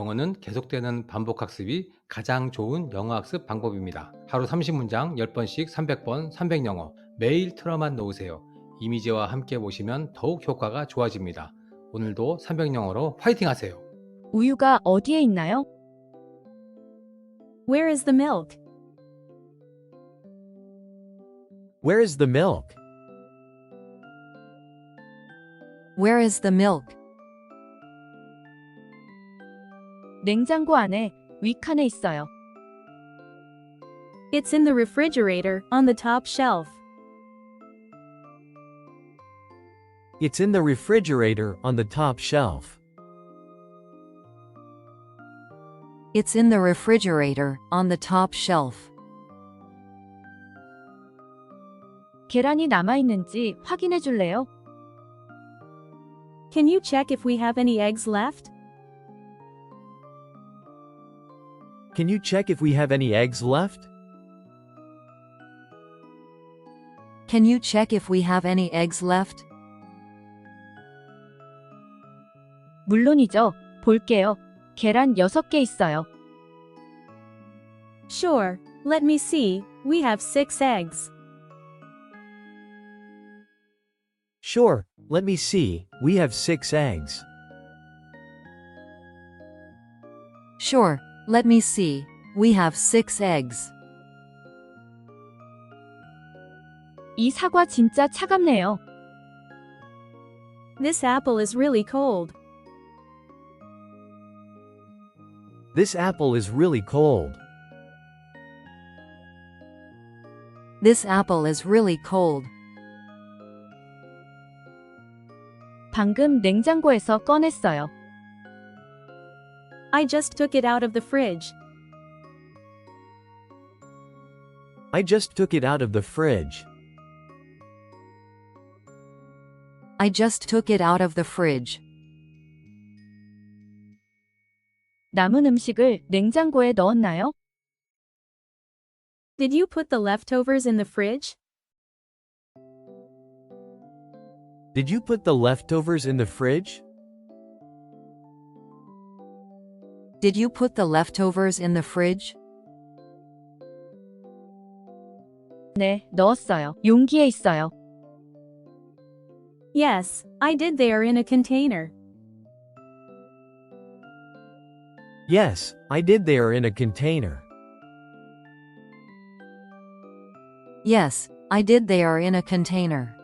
영어는 계속되는 반복 학습이 가장 좋은 영어 학습 방법입니다. 하루 30문장 10번씩 300번 300영어 매일 틀어만 놓으세요. 이미지와 함께 보시면 더욱 효과가 좋아집니다. 오늘도 300영어로 파이팅 하세요. 우유가 어디에 있나요? Where is the milk? Where is the milk? Where is the milk? 냉장고 안에 윗칸에 있어요. It's in the refrigerator, on the top shelf. It's in the refrigerator on the top shelf. It's in the refrigerator, on the top shelf. 계란이 남아있는지 확인해 줄래요? Can you check if we have any eggs left? Can you check if we have any eggs left? Can you check if we have any eggs left? 물론이죠. 볼게요. 계란 6개 있어요. Sure, let me see, we have 6 eggs. Sure, let me see, we have 6 eggs. Sure, let me see, we have 6 eggs. 이 사과 진짜 차갑네요. This apple is really cold. This apple is really cold. This apple is really cold. 방금 냉장고에서 꺼냈어요. I just took it out of the fridge. I just took it out of the fridge. I just took it out of the fridge. 남은 음식을 냉장고에 넣었나요? Did you put the leftovers in the fridge? Did you put the leftovers in the fridge? Did you put the leftovers in the fridge? 네, 넣었어요. 용기에 있어요. Yes, I did. They are in a container. Yes, I did. They are in a container. Yes, I did. They are in a container.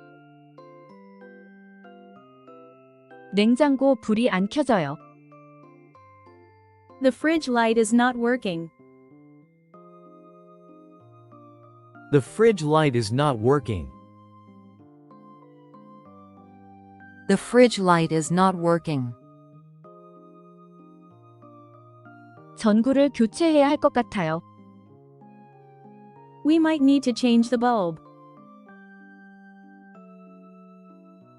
냉장고 불이 안 켜져요. The fridge light is not working. The fridge light is not working. The fridge light is not working. 전구를 교체해야 할 것 같아요. We might need to change the bulb.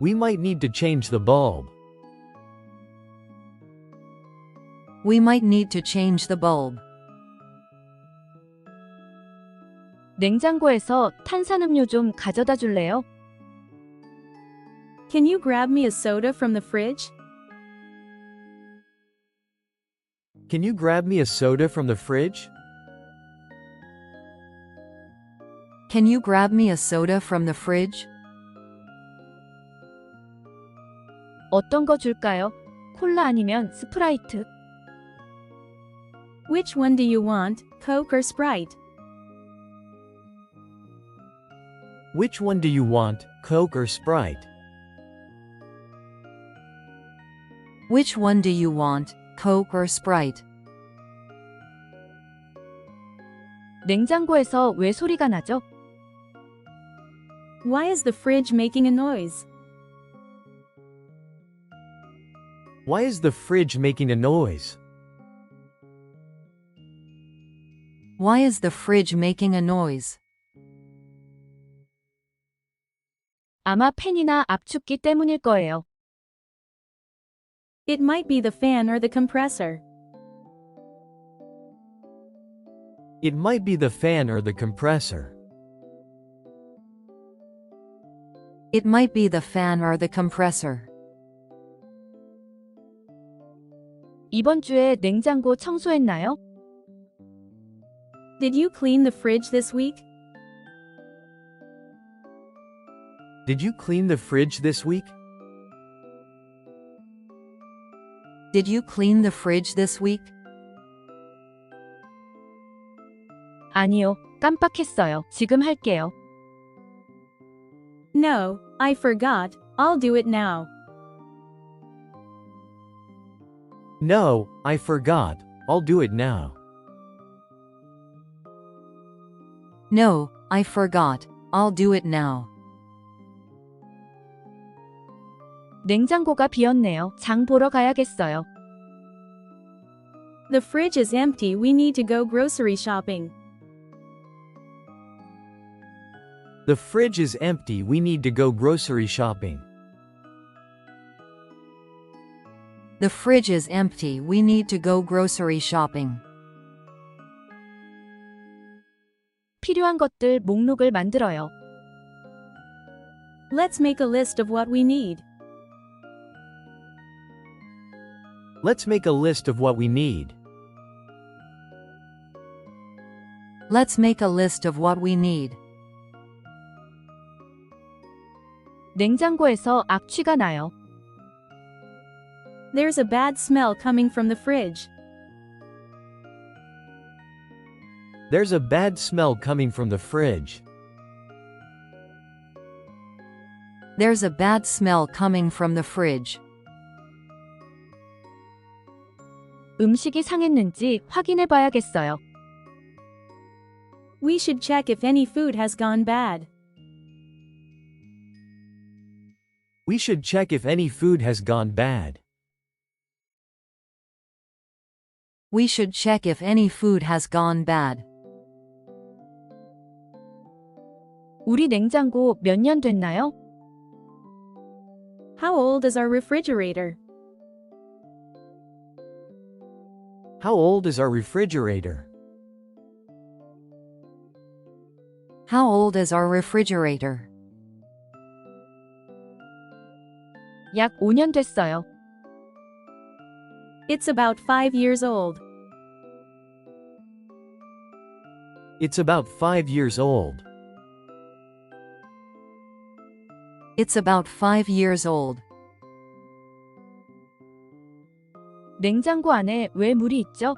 We might need to change the bulb. We might need to change the bulb. 냉장고에서 탄산음료 좀 가져다 줄래요? Can you grab me a soda from the fridge? Can you grab me a soda from the fridge? Can you grab me a soda from the fridge? 어떤 거 줄까요? 콜라 아니면 스프라이트? Which one do you want, Coke or Sprite? Which one do you want, Coke or Sprite? Which one do you want, Coke or Sprite? 냉장고에서 왜 소리가 나죠? Why is the fridge making a noise? Why is the fridge making a noise? Why is the fridge making a noise? 아마 팬이나 압축기 때문일 거예요. It might be the fan or the compressor. It might be the fan or the compressor. It might be the fan or the compressor. 이번 주에 냉장고 청소했나요? Did you clean the fridge this week? Did you clean the fridge this week? Did you clean the fridge this week? 아니요, 깜빡했어요. 지금 할게요. No, I forgot. I'll do it now. No, I forgot. I'll do it now. No, I forgot. I'll do it now. 냉장고가 비었네요. 장 보러 가야겠어요. The fridge is empty. We need to go grocery shopping. The fridge is empty. We need to go grocery shopping. The fridge is empty. We need to go grocery shopping. 필요한 것들 목록을 만들어요. Let's make a list of what we need. Let's make a list of what we need. Let's make a list of what we need. 냉장고에서 악취가 나요. There's a bad smell coming from the fridge. There's a bad smell coming from the fridge. There's a bad smell coming from the fridge. 음식이 상했는지 확인해 봐야겠어요. We should check if any food has gone bad. We should check if any food has gone bad. We should check if any food has gone bad. 우리 냉장고 몇 년 됐나요? How old is our refrigerator? How old is our refrigerator? How old is our refrigerator? 약 5년 됐어요. It's about 5 years old. It's about 5 years old. It's about 5 years old. 냉장고 안에 왜 물이 있죠?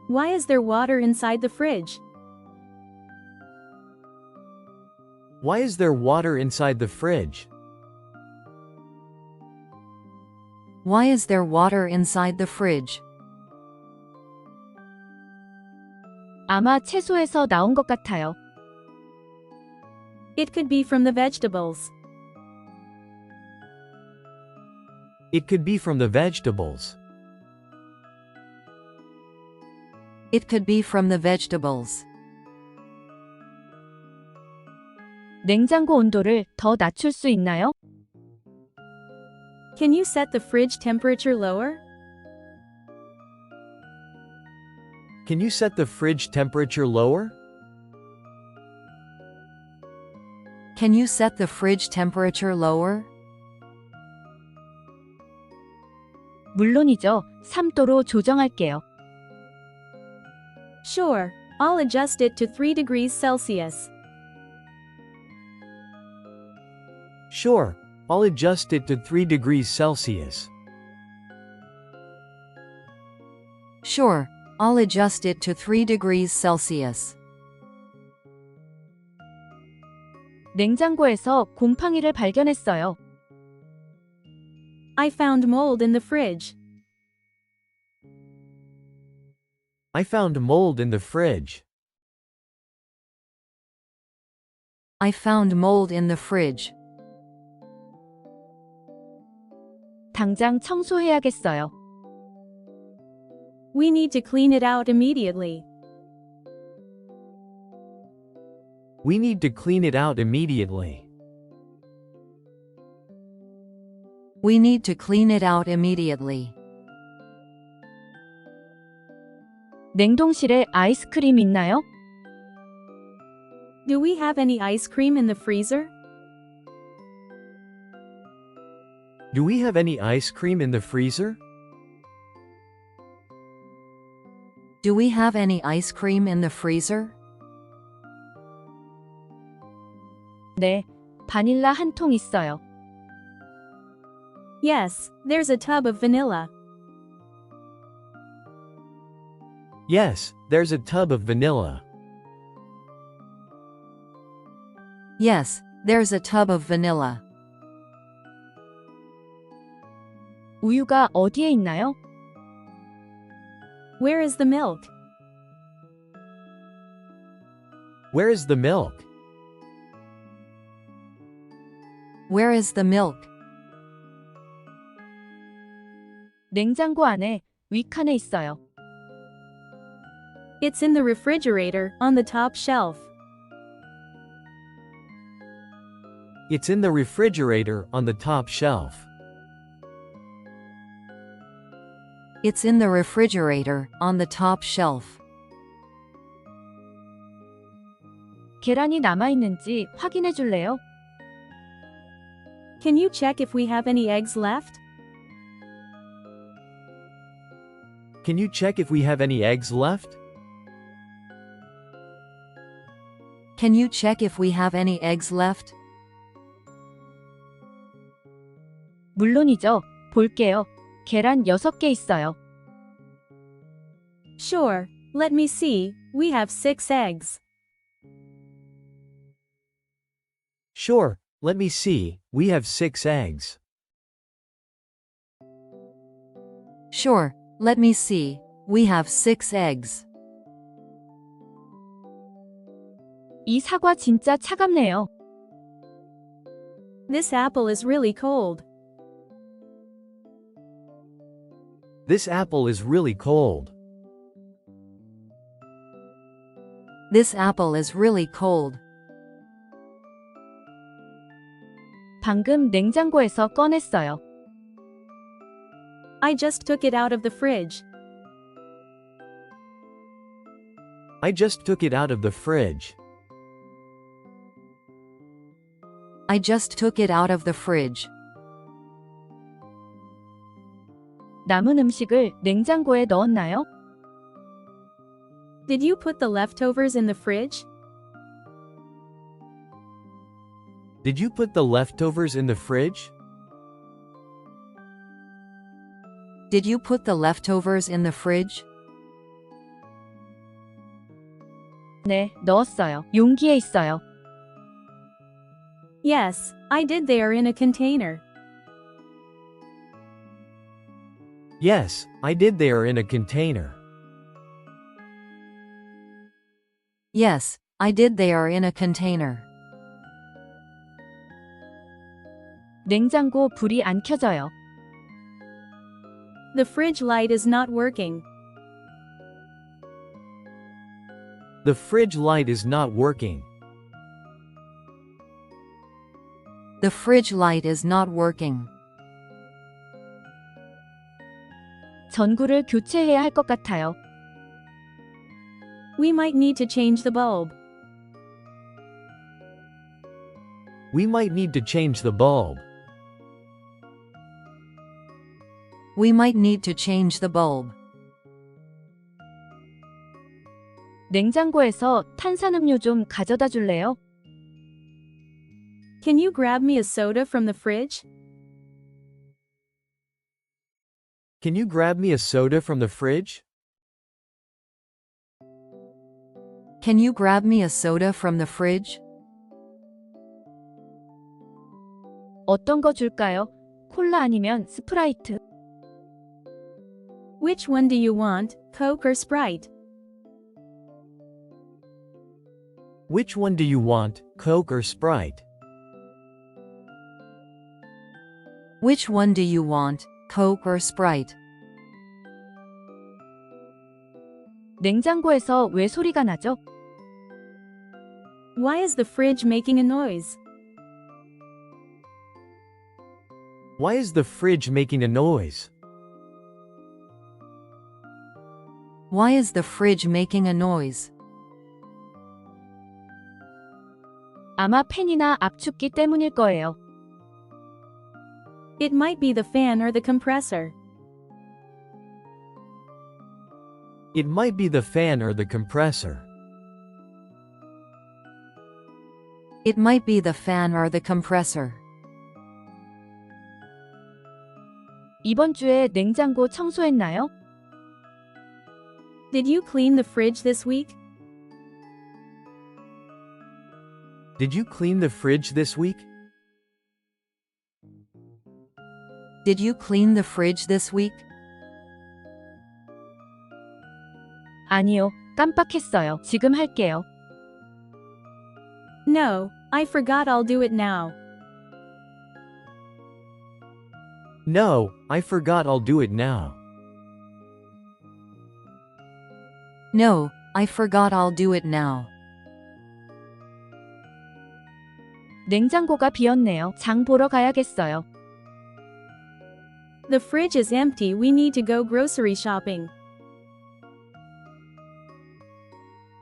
Why is there water inside the fridge? Why is there water inside the fridge? Why is there water inside the fridge? 아마 채소에서 나온 것 같아요. It could be from the vegetables. It could be from the vegetables. It could be from the vegetables. 냉장고 온도를 더 낮출 수 있나요? Can you set the fridge temperature lower? Can you set the fridge temperature lower? Can you set the fridge temperature lower? 물론이죠. 3도로 조정할게요. Sure, I'll adjust it to 3 degrees Celsius. Sure, I'll adjust it to 3 degrees Celsius. Sure, I'll adjust it to 3 degrees Celsius. 냉장고에서 곰팡이를 발견했어요. I found mold in the fridge. I found mold in the fridge. I found mold in the fridge. 당장 청소해야겠어요. We need to clean it out immediately. We need to clean it out immediately. We need to clean it out immediately. 냉동실에 아이스크림 있나요? Do we have any ice cream in the freezer? Do we have any ice cream in the freezer? Do we have any ice cream in the freezer? 네, 바닐라 한 통 있어요. Yes, there's a tub of vanilla. Yes, there's a tub of vanilla. Yes, there's a tub of vanilla. 우유가 어디에 있나요? Where is the milk? Where is the milk? Where is the milk? 냉장고 안에 윗칸에 있어요. It's in the refrigerator, on the top shelf. It's in the refrigerator on the top shelf. It's in the refrigerator, on the top shelf. 계란이 남아있는지 확인해 줄래요? Can you check if we have any eggs left? Can you check if we have any eggs left? Can you check if we have any eggs left? 물론이죠. 볼게요. 계란 6개 있어요. Sure, let me see, we have 6 eggs. Sure, let me see, we have 6 eggs. Sure, let me see. We have 6 eggs. 이 사과 진짜 차갑네요. This apple is really cold. This apple is really cold. This apple is really cold. 방금 냉장고에서 꺼냈어요. I just took it out of the fridge. I just took it out of the fridge. I just took it out of the fridge. 남은 음식을 냉장고에 넣었나요? Did you put the leftovers in the fridge? Did you put the leftovers in the fridge? Did you put the leftovers in the fridge? 네, 넣었어요. 용기에 있어요. Yes, I did. They are in a container. Yes, I did. They are in a container. Yes, I did. They are in a container. 냉장고 불이 안 켜져요. The fridge light is not working. The fridge light is not working. The fridge light is not working. 전구를 교체해야 할 것 같아요. We might need to change the bulb. We might need to change the bulb. We might need to change the bulb. 냉장고에서 탄산음료 좀 가져다 줄래요? Can you grab me a soda from the fridge? Can you grab me a soda from the fridge? Can you grab me a soda from the fridge? 어떤 거 줄까요? 콜라 아니면 스프라이트? Which one do you want, Coke or Sprite? Which one do you want, Coke or Sprite? Which one do you want, Coke or Sprite? 냉장고에서 왜 소리가 나죠? Why is the fridge making a noise? Why is the fridge making a noise? Why is the fridge making a noise? 아마 팬이나 압축기 때문일 거예요. It might be the fan or the compressor. It might be the fan or the compressor. It might be the fan or the compressor. 이번 주에 냉장고 청소했나요? Did you clean the fridge this week? Did you clean the fridge this week? Did you clean the fridge this week? 아니요, 깜빡했어요. 지금 할게요. No, I forgot. I'll do it now. No, I forgot. I'll do it now. No, I forgot. I'll do it now. 냉장고가 비었네요. 장 보러 가야겠어요. The fridge is empty. We need to go grocery shopping.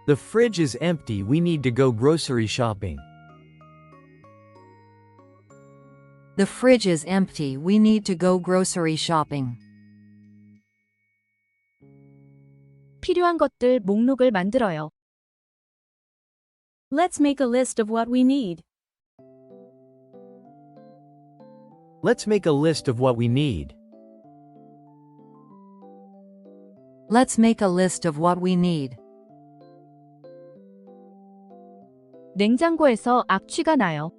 The fridge is empty. We need to go grocery shopping. The fridge is empty. We need to go grocery shopping. 필요한 것들 목록을 만들어요. Let's make a list of what we need. Let's make a list of what we need. Let's make a list of what we need. 냉장고에서 악취가 나요.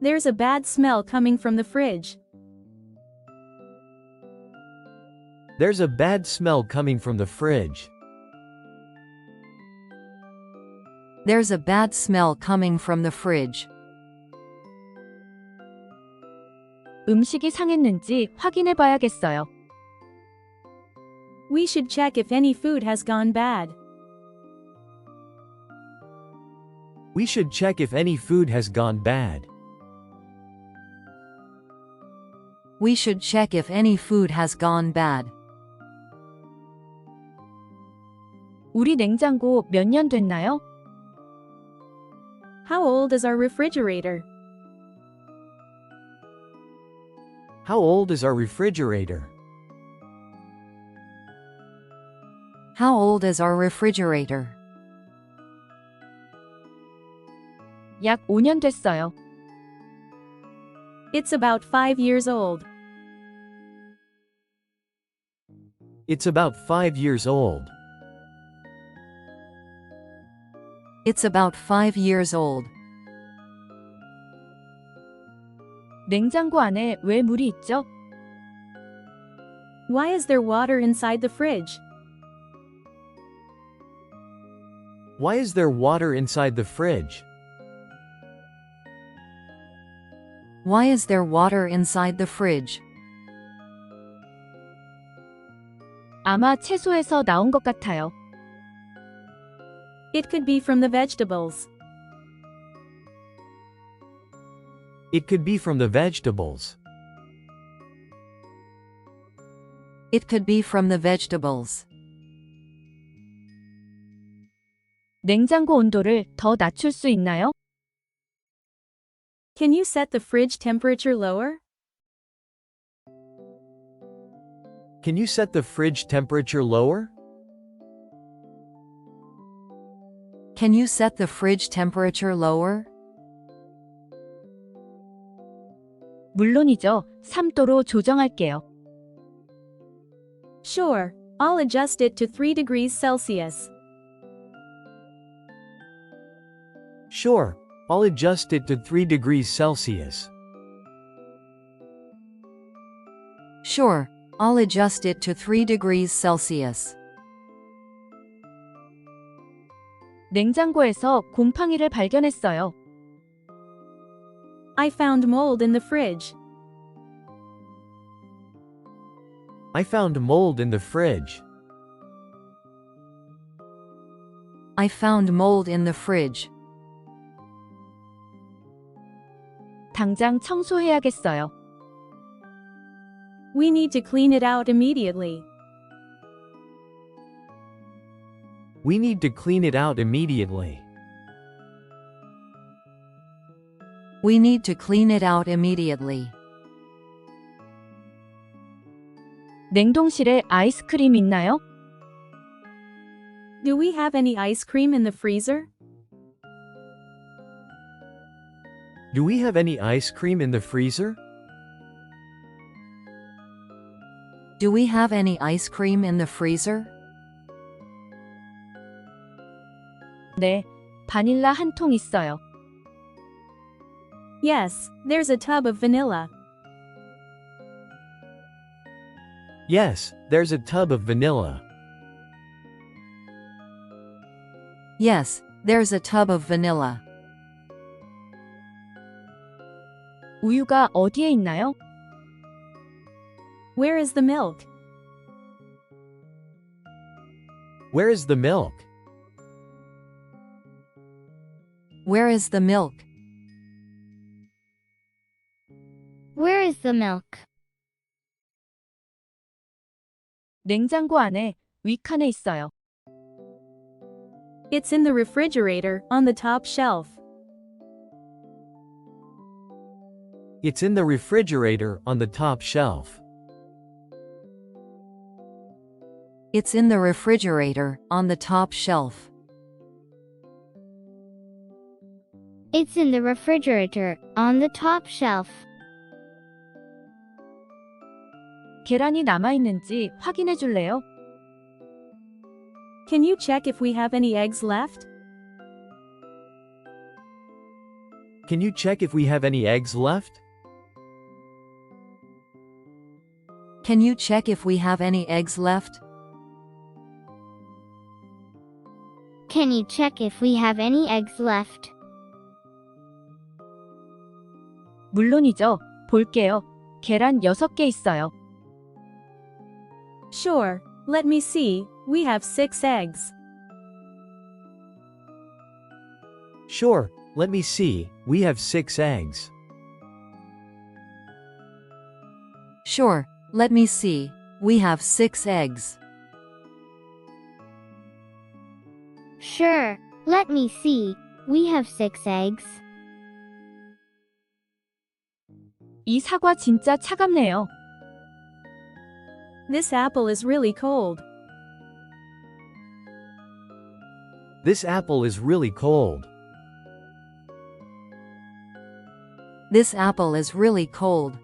There's a bad smell coming from the fridge. There's a bad smell coming from the fridge. There's a bad smell coming from the fridge. 음식이 상했는지 확인해 봐야겠어요. We should check if any food has gone bad. We should check if any food has gone bad. We should check if any food has gone bad. 우리 냉장고 몇 년 됐나요? How old is our refrigerator? How old is our refrigerator? How old is our refrigerator? 약 5년 됐어요. It's about 5 years old. It's about 5 years old. It's about 5 years old. 냉장고 안에 왜 물이 있죠? Why is there water inside the fridge? Why is there water inside the fridge? Why is there water inside the fridge? 아마 채소에서 나온 것 같아요. It could be from the vegetables. It could be from the vegetables. It could be from the vegetables. 냉장고 온도를 더 낮출 수 있나요? Can you set the fridge temperature lower? Can you set the fridge temperature lower? Can you set the fridge temperature lower? 물론이죠. 3도로 조정할게요. Sure, I'll adjust it to 3 degrees Celsius. Sure, I'll adjust it to 3 degrees Celsius. Sure, I'll adjust it to 3 degrees Celsius. 냉장고에서 곰팡이를 발견했어요. I found mold in the fridge. I found mold in the fridge. I found mold in the fridge. 당장 청소해야겠어요. We need to clean it out immediately. We need to clean it out immediately. We need to clean it out immediately. 냉동실에 아이스크림 있나요? Do we have any ice cream in the freezer? Do we have any ice cream in the freezer? Do we have any ice cream in the freezer? 네, 바닐라 한 통 있어요. Yes, there's a tub of vanilla. Yes, there's a tub of vanilla. Yes, there's a tub of vanilla. 우유가 어디에 있나요? Where is the milk? Where is the milk? Where is the milk? Where is the milk? 냉장고 안에 윗칸에 있어요. It's in the refrigerator, on the top shelf. It's in the refrigerator on the top shelf. It's in the refrigerator on the top shelf. It's in the refrigerator, on the top shelf. 계란이 남아있는지 확인해 줄래요? Can you check if we have any eggs left? Can you check if we have any eggs left? Can you check if we have any eggs left? Can you check if we have any eggs left? 물론이죠. 볼게요. 계란 6개 있어요. Sure, let me see, we have 6 eggs. Sure, let me see, we have 6 eggs. Sure, let me see. We have 6 eggs. Sure, let me see, we have 6 eggs. 이 사과 진짜 차갑네요. This apple is really cold. This apple is really cold. This apple is really cold.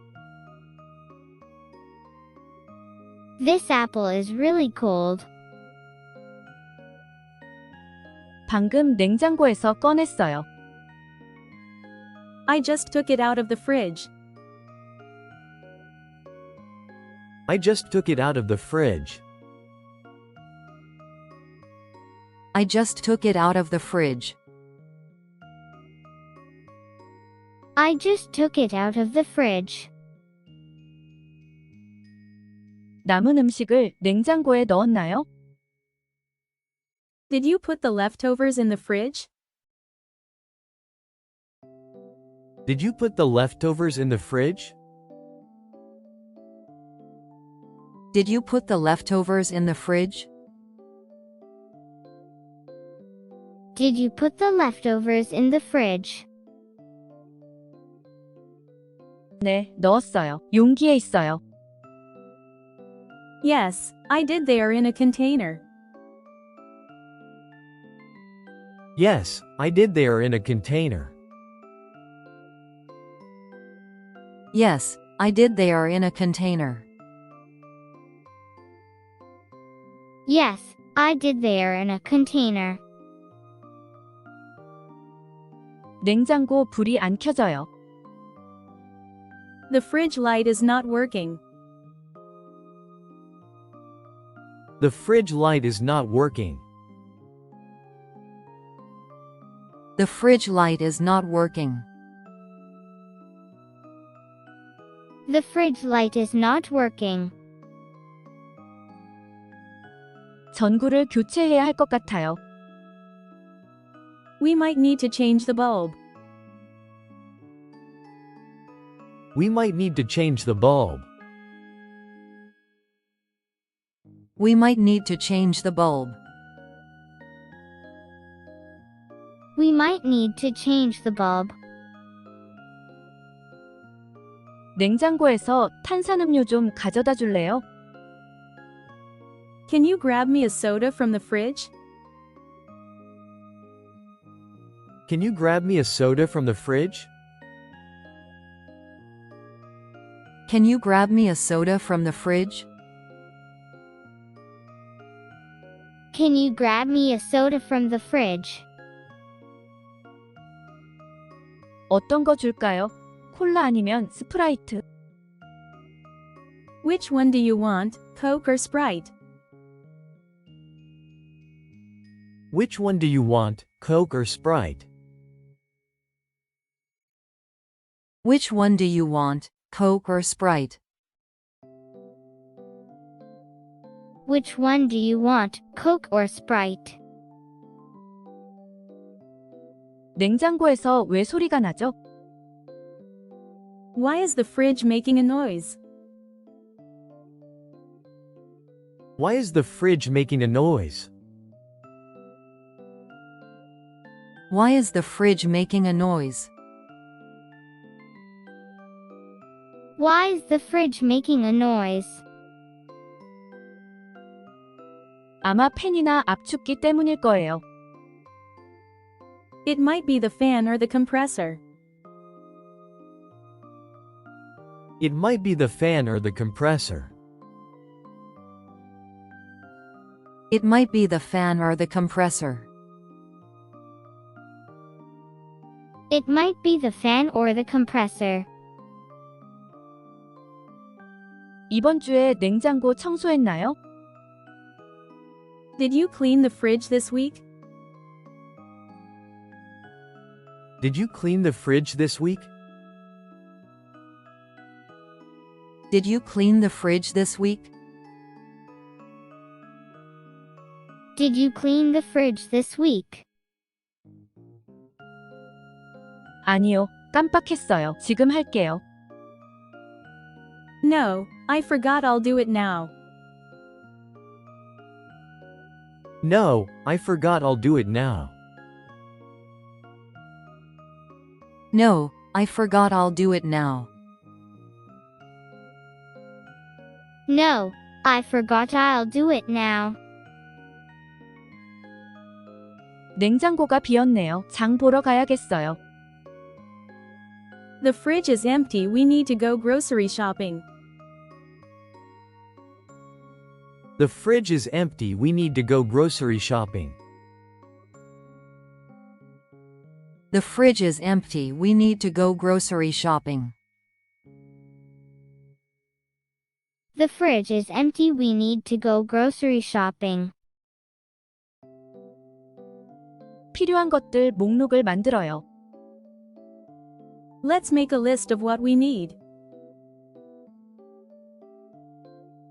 This apple is really cold. 방금 냉장고에서 꺼냈어요. I just took it out of the fridge. I just took it out of the fridge. I just took it out of the fridge. I just took it out of the fridge. 남은 음식을 냉장고에 넣었나요? Did you put the leftovers in the fridge? Did you put the leftovers in the fridge? Did you put the leftovers in the fridge? Did you put the leftovers in the fridge? 네, 넣었어요. 용기에 있어요. Yes, I did. They are in a container. Yes, I did. They are in a container. Yes, I did. They are in a container. Yes, I did. They are in a container. 냉장고 불이 안 켜져요. The fridge light is not working. The fridge light is not working. The fridge light is not working. The fridge light is not working. 전구를 교체해야 할 것 같아요. We might need to change the bulb. We might need to change the bulb. We might need to change the bulb. We might need to change the bulb. 냉장고에서 탄산음료 좀 가져다 줄래요? Can you grab me a soda from the fridge? Can you grab me a soda from the fridge? Can you grab me a soda from the fridge? Can you grab me a soda from the fridge? 어떤 거 줄까요? 콜라 아니면 스프라이트? Which one do you want, Coke or Sprite? Which one do you want, Coke or Sprite? Which one do you want, Coke or Sprite? Which one do you want, Coke or Sprite? 냉장고에서 왜 소리가 나죠? Why is the fridge making a noise? Why is the fridge making a noise? Why is the fridge making a noise? Why is the fridge making a noise? 아마 팬이나 압축기 때문일 거예요. It might be the fan or the compressor. It might be the fan or the compressor. It might be the fan or the compressor. It might be the fan or the compressor. 이번 주에 냉장고 청소했나요? Did you clean the fridge this week? Did you clean the fridge this week? Did you clean the fridge this week? Did you clean the fridge this week? 아니요, 깜빡했어요. 지금 할게요. No, I forgot. I'll do it now. No, I forgot. I'll do it now. No, I forgot. I'll do it now. No, I forgot. I'll do it now. 냉장고가 비었네요. 장 보러 가야겠어요. The fridge is empty. We need to go grocery shopping. The fridge is empty. We need to go grocery shopping. The fridge is empty. We need to go grocery shopping. The fridge is empty. We need to go grocery shopping. 필요한 것들 목록을 만들어요. Let's make a list of what we need.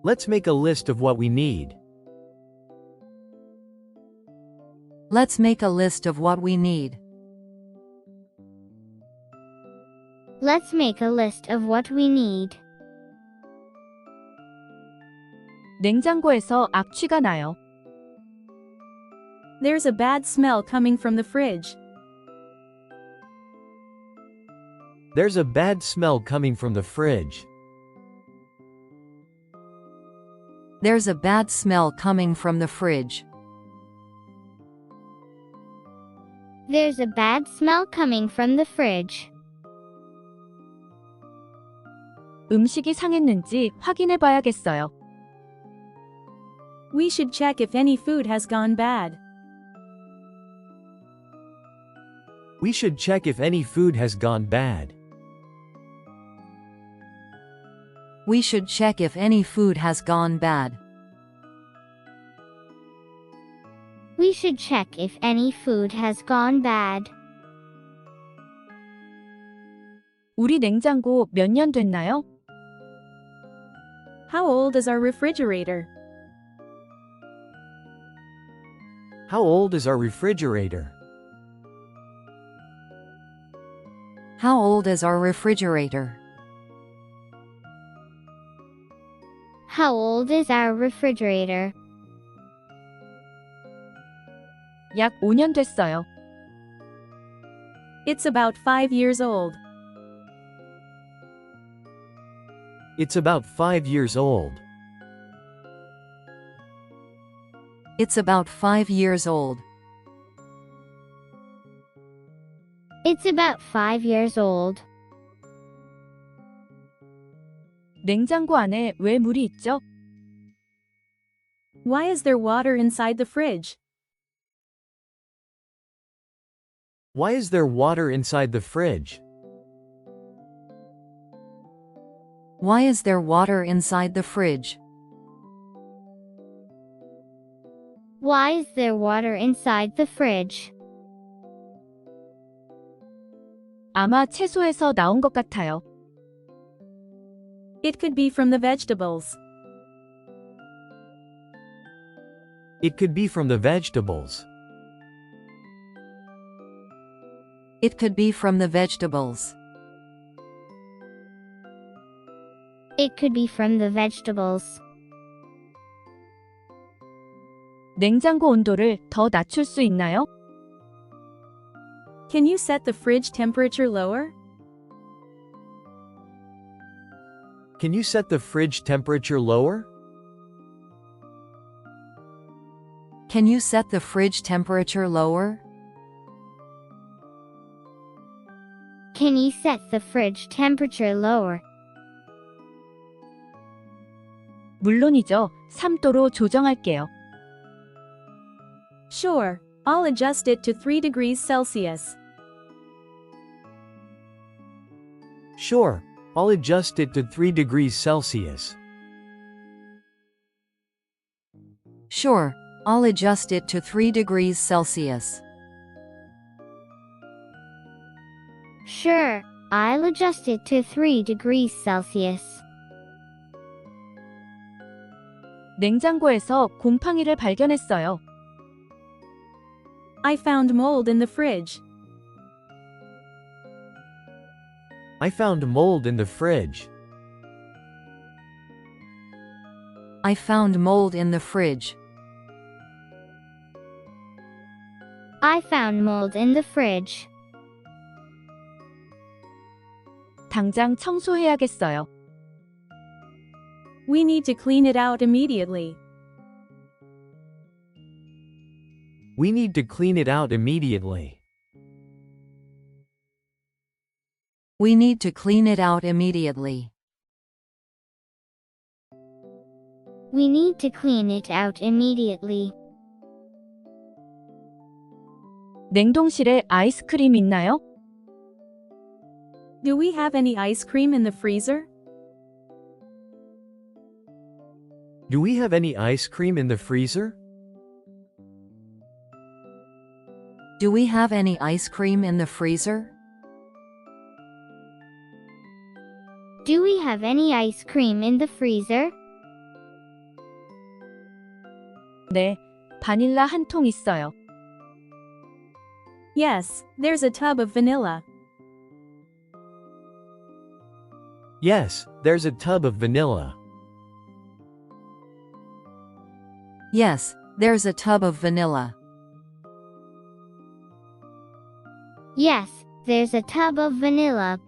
Let's make a list of what we need. Let's make a list of what we need. Let's make a list of what we need. 냉장고에서 악취가 나요. There's a bad smell coming from the fridge. There's a bad smell coming from the fridge. There's a bad smell coming from the fridge. There's a bad smell coming from the fridge. 음식이 상했는지 확인해 봐야겠어요. We should check if any food has gone bad. We should check if any food has gone bad. We should check if any food has gone bad. We should check if any food has gone bad. 우리 냉장고 몇 년 됐나요? How old is our refrigerator? How old is our refrigerator? How old is our refrigerator? How old is our refrigerator? 약 5년 됐어요. It's about 5 years old. It's about 5 years old. It's about 5 years old. It's about 5 years old. 냉장고 안에 왜 물이 있죠? Why is there water inside the fridge? Why is there water inside the fridge? Why is there water inside the fridge? Why is there water inside the fridge? 아마 채소에서 나온 것 같아요. It could be from the vegetables. It could be from the vegetables. It could be from the vegetables. It could be from the vegetables. 냉장고 온도를 더 낮출 수 있나요? Can you set the fridge temperature lower? Can you set the fridge temperature lower? Can you set the fridge temperature lower? Can you set the fridge temperature lower? 물론이죠. 3도로 조정할게요. Sure, I'll adjust it to 3 degrees Celsius. Sure, I'll adjust it to 3 degrees Celsius. Sure, I'll adjust it to 3 degrees Celsius. Sure, I'll adjust it to 3 degrees Celsius. 냉장고에서 곰팡이를 발견했어요. I found mold in the fridge. I found mold in the fridge. I found mold in the fridge. I found mold in the fridge. 당장 청소해야겠어요. We need to clean it out immediately. We need to clean it out immediately. We need to clean it out immediately. We need to clean it out immediately. 냉동실에 아이스크림 있나요? Do we have any ice cream in the freezer? Do we have any ice cream in the freezer? Do we have any ice cream in the freezer? Do we have any ice cream in the freezer? 네, 바닐라 한 통 있어요. Yes, there's a tub of vanilla. Yes, there's a tub of vanilla. Yes, there's a tub of vanilla. Yes, there's a tub of vanilla.